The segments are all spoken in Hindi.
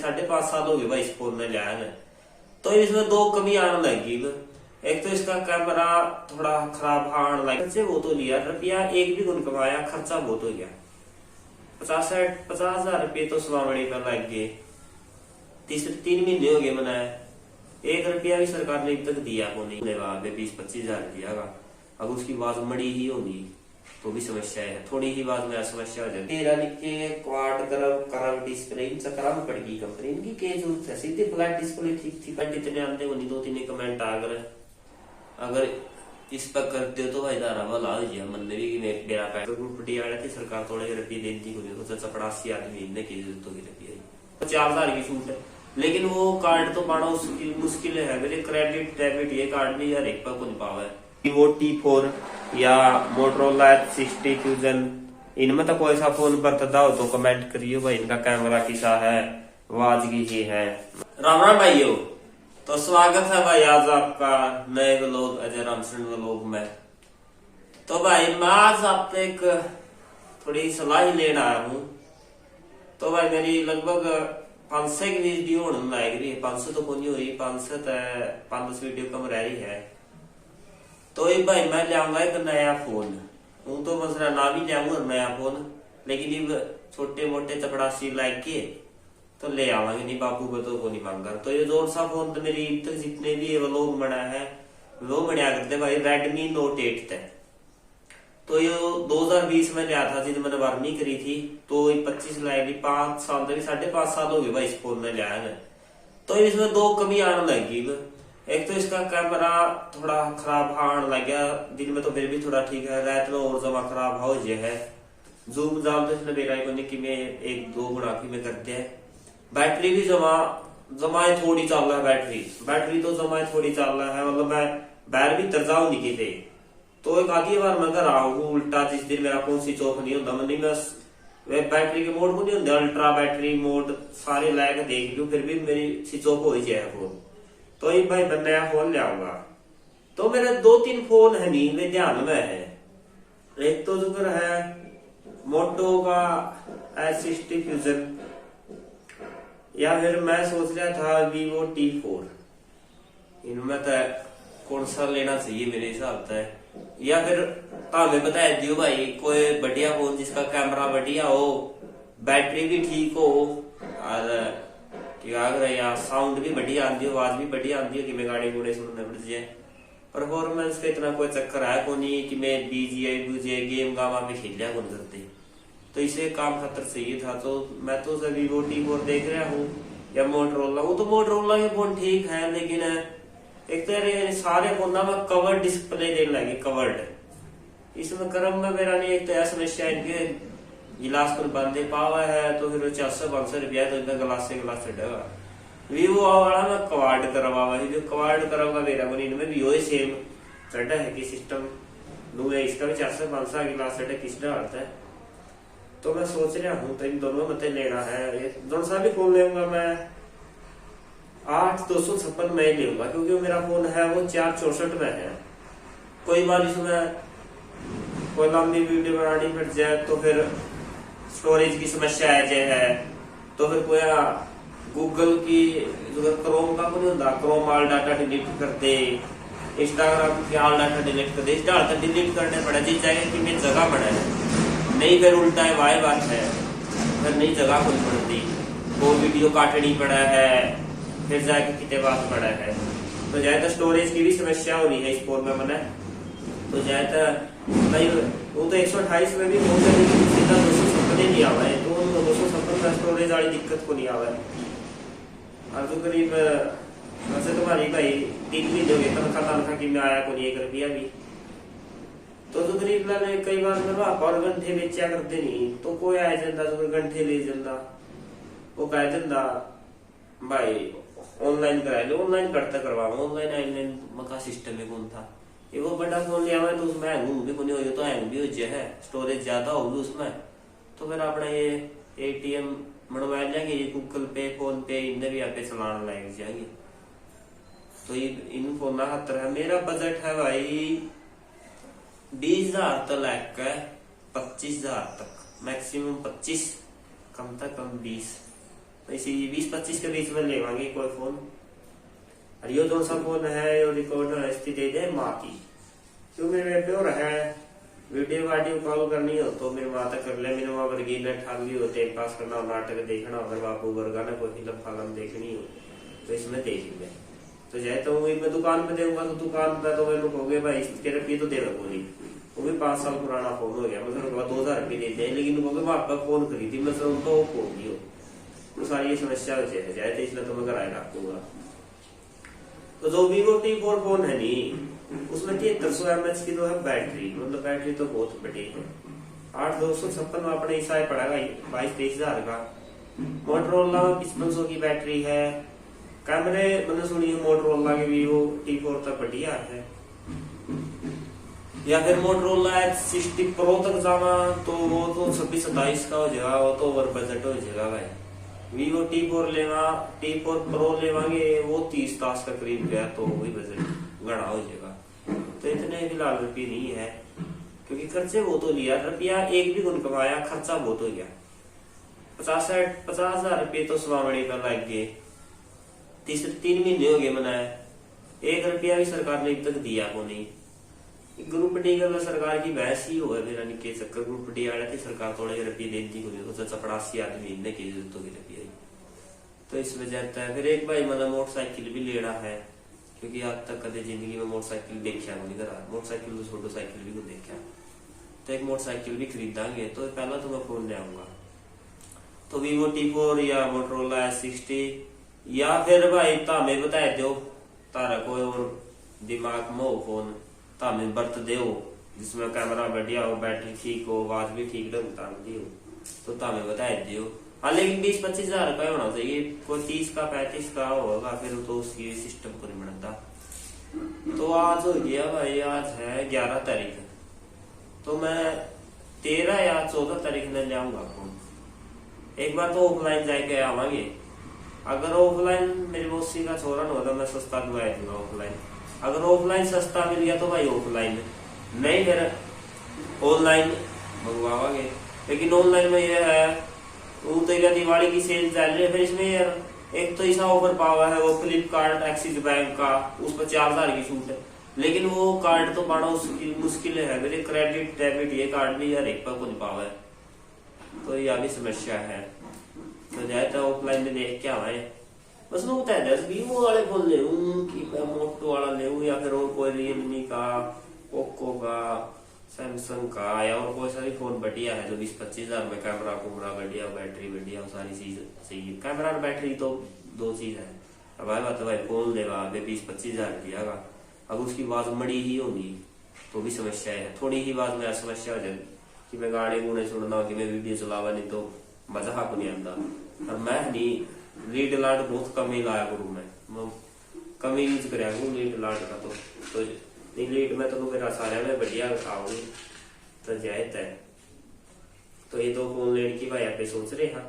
5.5 साल हो गए भाई इस फोन में लिया है। तो इसमें दो कमी आने लगी। एक तो इसका कैमरा थोड़ा खराब आने लगा, खर्चे बहुत हो लिया, रुपया एक भी गुण कमाया, खर्चा बहुत हो गया। 50,000 रुपये तो सुनावणी में लग गए। 3 महीने हो गए मनाया, 1 रुपया भी सरकार ने अब तक दिया को नहीं। 20-25 हजार दिया। अब उसकी आवाज मड़ी ही होगी तो भी समस्या है, थोड़ी ही बात में समस्या हो जाती है। के क्वाड करव डिस्प्ले इन चक्राम पड़ गई कंपनी इनकी के जरूरत है, सीधे फ्लैट डिस्प्ले ठीक थी। बट इतने आते वो नहीं, 2-3 कमेंट आ गए। अगर इस पर करते हो तो भाई दारा वाला हो गया मन भी कि मेरा पैक प्रॉपर्टी आ रही थी, सरकार थोड़े रुपये देती होगी तो 84 आदमी इनने की जरूरत होगी रुपये। 4,000 की छूट है, लेकिन वो कार्ड तो पाना उसकी मुश्किल है। मेरे क्रेडिट डेबिट ये कार्ड भी हर एक पर कुछ पावा है। Vivo T4 या Motorola H60 Fusion, इनमें तो कोई सा फोन बरतदा हो तो कमेंट करियो भाई, इनका कैमरा कैसा है, आवाज की है। राम राम भाइयों, तो स्वागत है भाई आज आपका नए व्लॉग अजय रामचंद्र व्लॉग में। तो भाई मैं आज आपसे एक थोड़ी सलाह लेना आया हूँ। तो भाई मेरी लगभग 500 की वीडियो होने लग रही है, 500 तो कौन हुई, 510 वीडियो कम रह रही है। तो ये भाई मैं लियाऊंगा एक नया फोन, हूं तो मसला ना भी लियाऊंगा नया फोन, लेकिन ये छोटे मोटे चपड़ासी लाइक के तो ले आवांगे नहीं, बापू बतो को नहीं मांगा। तो ये जोर सा फोन तो मेरी अब तक जितने भी व्लॉग बना है वो बढ़िया करते भाई Redmi Note 8 थे। तो ये 2020 में लिया था जिस मैंने वार्निंग करी थी, तो 25 लाएगी 5 साल तक 5.5 साल हो गए भाई इस फोन में लिया है। तो इसमें दो कमी आने लगी। एक तो इसका कैमरा थोड़ा खराब आने लग गया, दिन में तो फिर भी थोड़ा ठीक है, रात में और जमा खराब हो जे है। जूम जाम तो इसने मेरा कि में 1-2 गुणा की में करते हैं। बैटरी भी जमाए थोड़ी चल रहा है, बैटरी तो जमाए थोड़ी चल रहा है, मतलब मैं बैर भी तरजाऊ नहीं की। तो एक आधी बार मैं घर आऊँ उल्टा, जिस दिन मेरा फोन स्विच ऑफ नहीं होता, मैं बैटरी के मोड को नहीं होता, अल्ट्रा बैटरी मोड सारे लाके देख लू, फिर भी मेरी स्विच ऑफ हो जाए फोन। तो ये भाई मैं नया फोन ले आऊंगा। तो मेरे 2-3 फोन है नींद में ध्यान में है। एक तो जो है मोटो का H60 Fusion, या फिर मैं सोच रहा था Vivo T4। इनमें तो कौन सा लेना चाहिए मेरे हिसाब से, या फिर हमें बता दियो भाई कोई बढ़िया फोन जिसका कैमरा बढ़िया हो, बैटरी भी ठीक हो और या साउंड भी बढ़िया आती हो, आवाज भी बढ़िया आती हो कि मैं गाड़ी घोड़े सुनने पड़ जाए। परफॉर्मेंस का इतना कोई चक्कर है को नहीं कि मैं BGI गेम गामा में खेलिया कौन करते, तो इसे काम खतर चाहिए था। तो मैं तो Vivo T4 देख रहा हूँ या मोटरोला। वो तो मोटरोला के फोन ठीक है, लेकिन एक तो सारे फोन में कवर्ड डिस्प्ले देने लगे, कवर्ड। इसमें क्रम में मेरा नहीं, एक तो ऐसा समस्या इनके गिलास पर बांधे पावा है, तो फिर 400-500 रुपया तो इनका गिलास से गिलास चढ़ेगा। Vivo वाला में कवार्ड करवा, जो कवार्ड करवा मेरा बनी, इनमें भी वही सेम चढ़ा है कि सिस्टम लू है, इसका भी 400-500 गिलास चढ़े किस डालता है। तो मैं सोच रहा हूँ तो इन दोनों में लेना है, दोनों सा भी फोन लेऊंगा मैं 8/256 में ही लूंगा, क्योंकि मेरा फोन है वो 464 में है। कोई बार इसमें कोई लंबी वीडियो बनानी पड़ जाए तो फिर स्टोरेज की समस्या है, तो फिर कोई गूगल की क्रोम का नहीं होता, क्रोम ऑल डाटा डिलीट कर दे, इंस्टाग्राम की ऑल डाटा डिलीट कर दे, इस डाटा डिलीट करने पड़ा जी चाहिए कि मेरी जगह बढ़ा है, नहीं फिर उल्टा है वाई बात है, फिर नई जगह कोई पड़ती, वो वीडियो काटनी पड़ा है, फिर जाके कितने बात पड़ा है। तो ज्यादा स्टोरेज की भी समस्या हो रही है इस फोन में मैंने, तो ज्यादा नहीं वो तो 128 में भी बहुत सीधा 256 नहीं आवा है, तो 256 का स्टोरेज वाली दिक्कत को नहीं आवा है। और तो करीब वैसे तुम्हारी भाई 3 महीने हो गए तनखा कि मैं आया कोई 1 रुपया भी, तो करीब मैंने कई बार मेरे और घंटे बेचा करते नहीं, तो कोई आया जाता तो घंटे ले जाता, वो कह दिंदा भाई ऑनलाइन करा लो, ऑनलाइन करता करवा, ऑनलाइन मका सिस्टम है कौन था ये। वो बड़ा फोन लिया मैं तो उसमें हैंग भी नहीं हो, तो हैंग भी हो जाए, स्टोरेज ज्यादा होगी उसमें, तो फिर अपना ये ATM बनवा लेंगे, गूगल पे फोन पे इनने भी आप चलाना लग जाएंगे। तो ये इन फोन खतर है। मेरा बजट है भाई 20,000 तो लेकर 25,000 तक, मैक्सिमम 25, कम से कम 20। इसी 20-25 के बीच में लेवांगे कोई फोन। और यो जो सा फोन है यो रिकॉर्डर स्थिति दे माँ की, क्यों मेरे प्योर है वीडियो कॉल करनी हो तो मेरे माँ तक कर ले, मेरे माँ वर्गी ने ठाक भी होते पास करना, नाटक देखना, अगर बापू वर्गा ने कोई फिल्म फालम देखनी हो तो इसमें देखेंगे। तो जाए तो मैं दुकान पे देऊंगा तो दुकान पे तो मैं कहोगे भाई इसके रुपये तो दे बोली, वो भी 5 साल पुराना फोन हो गया, मतलब 2000 रुपये देते हैं, लेकिन कहोगे मैं आपका फोन खरीदी मतलब उनको वो फोन नहीं हो, तो सारी ये समस्या हो जाए तो इसलिए तो मैं कराए रखूंगा। तो जो Vivo T4 फोन है नहीं उसमें 7300 mAh की तो है बैटरी, मतलब बैटरी तो बहुत बड़ी है। 8256 में अपने ईसा पड़ेगा 22-23 हजार का। मोटरोला में 5500 की बैटरी है। कैमरे मैंने सुनी है मोटरोला के Vivo T4 तक बढ़िया है, या फिर मोटरोला H60 Pro तक जाना तो वो तो 26-27 का हो जाएगा, वो तो ओवर बजट हो जाएगा भाई। Vivo T4 लेवा, T4 Pro लेवांगे वो 30 का करीब गया तो वही बजट गड़ा हो जाएगा। तो इतने फिलहाल रुपये नहीं है, क्योंकि खर्चे बहुत हो लिया, रुपया एक भी गुण कमाया, खर्चा बहुत हो गया। 50,000 रुपये तो स्वावणी पर लग गए, 3 महीने हो गए मनाए, 1 रुपया भी सरकार ने अब तक दिया को नहीं। ग्रुप डी का सरकार की बहस ही हो मेरा निके चक्कर, ग्रुप डी वाले थी सरकार थोड़े रुपये देती हो तो 84 आदमी इनने की जरूरत होगी रुपये, तो इस वजह से फिर एक भाई मतलब मोटरसाइकिल भी लेना है, क्योंकि आज तक कदे जिंदगी में मोटरसाइकिल देखा नहीं करा, मोटरसाइकिल तो छोटो साइकिल भी को देखा, तो एक मोटरसाइकिल भी खरीदांगे। तो पहला तो मैं फोन ले आऊंगा, तो Vivo T4 या मोटरोला H60, या फिर भाई तामे बताए दो तारा कोई और दिमाग में हो फोन तामे बरत दे जिसमें कैमरा बढ़िया हो, बैटरी ठीक हो, आवाज भी ठीक ढंग तामती हो, तो तामे बताए दियो। हाँ लेकिन 20-25 हजार रुपया होना चाहिए, कोई 30 का 35 का होगा फिर तो उसकी सिस्टम को नहीं बनता। तो आज हो गया भाई, आज है 11 तारीख, तो मैं 13 या 14 तारीख में ले आऊंगा फोन। एक बार तो ऑफलाइन जाके आवांगे, अगर ऑफलाइन मेरी मौसी का छोरा न होता मैं सस्ता दुआ दूंगा ऑफलाइन, अगर ऑफलाइन सस्ता मिल गया तो भाई ऑफलाइन, नहीं फिर ऑनलाइन मंगवावांगे। लेकिन ऑनलाइन में यह है वो तो दिवाली की सेल चल रही है, फिर इसमें यार एक तो ऐसा ऑफर पावा है वो फ्लिपकार्ट एक्सिस बैंक का, उस पर 4000 की छूट है, लेकिन वो कार्ड तो पाना उसकी मुश्किल है, मेरे क्रेडिट डेबिट ये कार्ड भी यार एक पर को नहीं पावा है, तो यह भी समस्या है। तो जाए तो ऑफलाइन में देख क्या आए, बस मैं बता दे Vivo वाले फोन ले कि मैं मोटो वाला ले या फिर और कोई रियलमी का, पोको का, सैमसंग का, या और कोई सारी फोन बढ़िया है जो 20-25 हजार में कैमरा कुमरा बढ़िया, बैटरी बढ़िया, सारी चीज चाहिए। कैमरा और बैटरी तो 2 चीज है। अब बात भाई फोन लेगा 20-25 हजार दिया, अगर उसकी आवाज मड़ी ही होगी तो भी समस्या है, थोड़ी ही आवाज में समस्या हो जाए कि मैं गाने गुने सुनना कि मैं वीडियो चलावा नहीं तो मजा को नहीं आता। और मैं नहीं लीड लाट बहुत कम ही लाया करूँ, मैं कम ही यूज कराया करूँ लीड लाट का, तो लीड में तो मेरा सारे में बढ़िया खाऊंगी तो जाए तय। तो ये 2 फोन लेने की भाई आप सोच रहे हैं,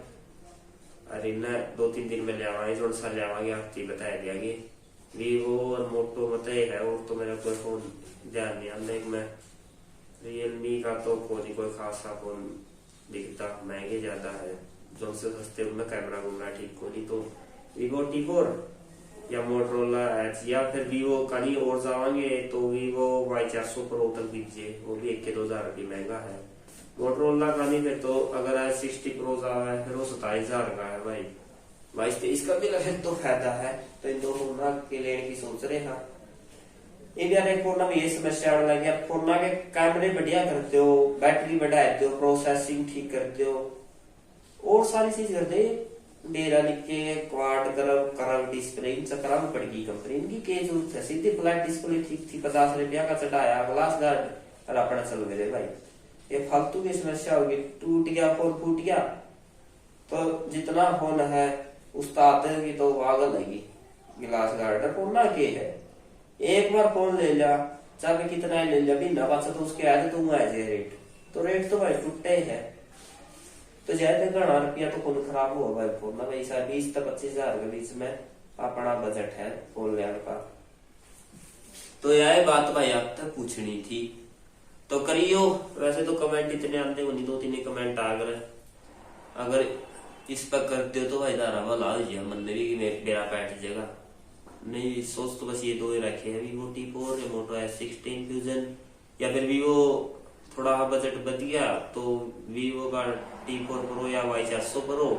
अरे न 2-3 दिन में ले आवागे, जो सा ले आवागे आपकी बताया दिया Vivo और मोटो मत है, और तो मेरा कोई फोन ध्यान नहीं आता। एक मैं रियलमी का तो कोई खासा फोन दिखता, महंगे ज्यादा है, जो से सस्ते उनमें कैमरा वैमरा ठीक को नहीं, तो Vivo T4 या मोटरोला H, या फिर Vivo का नहीं और जावांगे तो Vivo Y400 Pro तक दीजिए, वो भी 1-2 हजार रुपये महंगा है। मोटरोला का नहीं फिर तो अगर H60 Pro जावा है फिर वो 27 हजार का है भाई, 22-23 का भी लगे तो फायदा है। तो इन 2 फोन के लेने की सोच रहे हैं। एक फोन में ये समस्या लगी, आप फोन के कैमरे बढ़िया करते हो, बैटरी बढ़ाते हो, प्रोसेसिंग ठीक करते हो, और सारी चीज करते डेरा लिखे क्वाड करव डिस्प्ले इन चक्कर में पड़गी कंपनी इनकी के जरूरत है। सीधी फ्लैट डिस्प्ले ठीक थी, 50 रुपया का चढ़ाया, ग्लास गार्ड और अपना चल गए भाई, ये फालतू की समस्या होगी। टूट गया फोन, फूट गया, तो जितना फोन है उस्ताद की तो आग लगी, गिलास गार्ड फोन ना के है, एक बार फोन ले लिया चाहे कितना ले लिया भी ना बचा तो उसके आए तुम आए रेट, तो रेट तो भाई टूटे है, तो ज्यादा घना रुपया तो फोन खराब हुआ भाई फोन ना भाई 20 से 25 हजार के बीच में अपना बजट है फोन लेने का। तो यह बात भाई आप तक पूछनी थी, तो करियो। वैसे तो कमेंट इतने आते हो नहीं, 2-3 कमेंट आ गए, अगर इस पर करते हो तो भाई तारा भला हो जाए, मन भी मेरा बैठ जाएगा। नहीं सोच तो बस ये दो ही रखे हैं, वीवो T4 या मोटो S16 फ्यूजन, या फिर वीवो थोड़ा बजट बच गया तो वीवो का T4 प्रो या Y400 प्रो,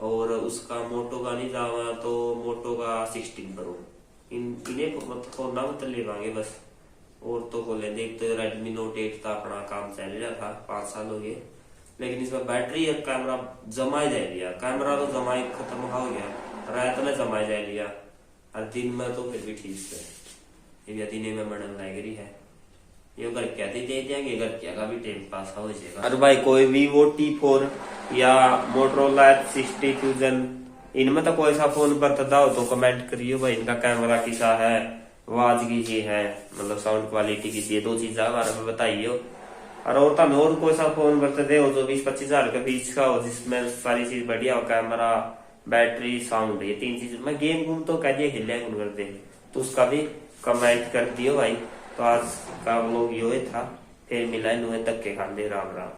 और उसका मोटो का नहीं जावा तो मोटो का 16 प्रो। इन्हें फोना मत ले पाएंगे बस। और तो को ले देख तो रेडमी नोट 8 था, अपना काम चल रहा था, 5 साल हो गए, लेकिन इसमें बैटरी और कैमरा जमा जाए लिया, कैमरा तो जमा खत्म हो गया, रात में जमा जाए लिया, और दिन में तो फिर भी ठीक है, ये दिन में मरन लग रही है। ये घर क्या दे देंगे, घर क्या का भी टाइम पास हो जाएगा। अरे भाई कोई वीवो T4 या मोटरोला S60 फ्यूजन, इनमें तो कोई सा फोन बरतदा हो तो कमेंट करियो भाई, इनका कैमरा कैसा है, आवाज की है, मतलब साउंड क्वालिटी की, दो चीजें बारे में बताइयो। और तमें और कोई सा फोन बरतते हो जो 20-25 हजार के बीच का हो, जिसमें सारी चीज बढ़िया हो, कैमरा बैटरी साउंड, ये 3 चीज। मैं गेम गुम तो कह दिया खेलिया कर दे, तो उसका भी कमेंट कर दियो भाई। तो आज का व्लॉग यो था, फिर मिला नुए तक के खाते, राम राम।